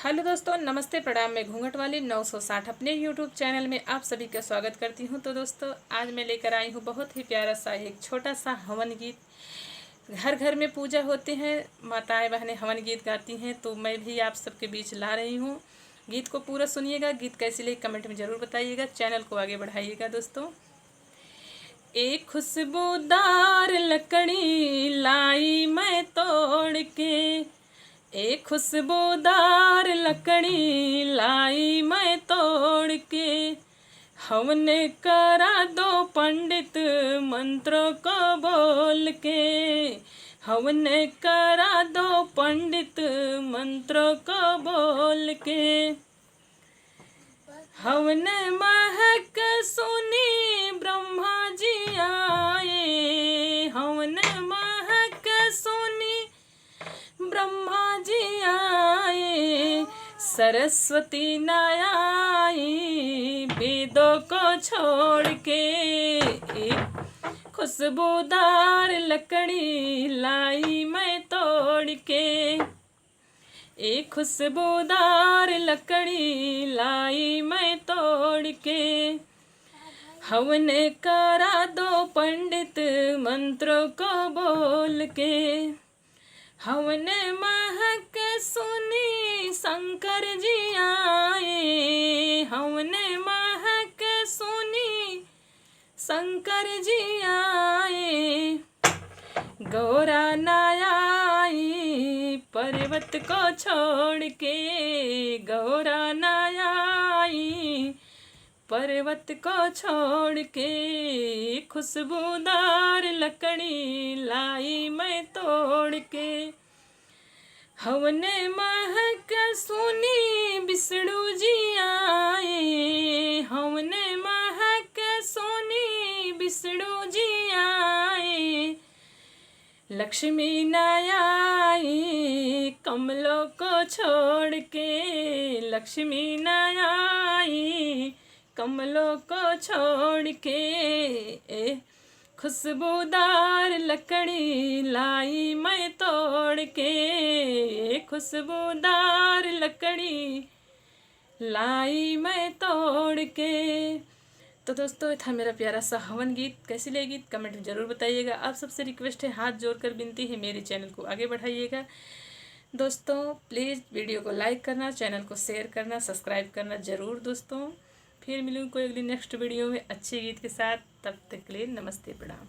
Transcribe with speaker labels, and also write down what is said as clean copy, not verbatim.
Speaker 1: Hello दोस्तों, नमस्ते, प्रणाम। मैं घूंघट वाली 960 अपने यूट्यूब चैनल में आप सभी का स्वागत करती हूं। तो दोस्तों, आज मैं लेकर आई हूं बहुत ही प्यारा सा एक छोटा सा हवन गीत। घर घर में पूजा होते हैं, माताएं बहनें हवन गीत गाती हैं, तो मैं भी आप सबके बीच ला रही हूं। गीत को पूरा सुनिएगा। गीत कैसी लगी कमेंट में ज़रूर बताइएगा। चैनल को आगे बढ़ाइएगा। दोस्तों, एक खुशबूदार लकड़ी लाई मैं तोड़ के, एक खुशबूदार लकड़ी लाई मैं तोड़ के, हवन करा दो पंडित मंत्रों को बोल के, हवन करा दो पंडित मंत्रों को बोल के। हवन महक सुनी ब्रह्मा जी आए, हवन महक सुनी ब्रह्मा जी आए, सरस्वती न आई वेदों को छोड़ के, एक खुशबूदार लकड़ी लाई मैं तोड़ के, एक खुशबूदार लकड़ी लाई मैं तोड़ के, हवन करा दो पंडित मंत्रों को बोल के। हवन महक सुनी शंकर जी आए, हवन महक सुनी शंकर जी आए, गौरा नायाई पर्वत को छोड़ के, गौरा नायाई पर्वत को छोड़ के, खुशबूदार लकड़ी लाई मैं तोड़ के। हवन महक सुनी विष्णु जी आए, हवन महक सुनी विष्णु जी आए, लक्ष्मी न आई कमलों को छोड़ के, लक्ष्मी न आई कमलों को छोड़ के, खुशबूदार लकड़ी लाई मैं तोड़ के, खुशबूदार लकड़ी लाई मैं तोड़ के। तो दोस्तों, ये था मेरा प्यारा सा हवन गीत। कैसी लगी गीत कमेंट में ज़रूर बताइएगा। आप सबसे रिक्वेस्ट है, हाथ जोड़कर विनती है, मेरे चैनल को आगे बढ़ाइएगा। दोस्तों, प्लीज़ वीडियो को लाइक करना, चैनल को शेयर करना, सब्सक्राइब करना ज़रूर। दोस्तों, फिर मिलूँ कोई अगली नेक्स्ट वीडियो में अच्छे गीत के साथ। तब तक के लिए नमस्ते, प्रणाम।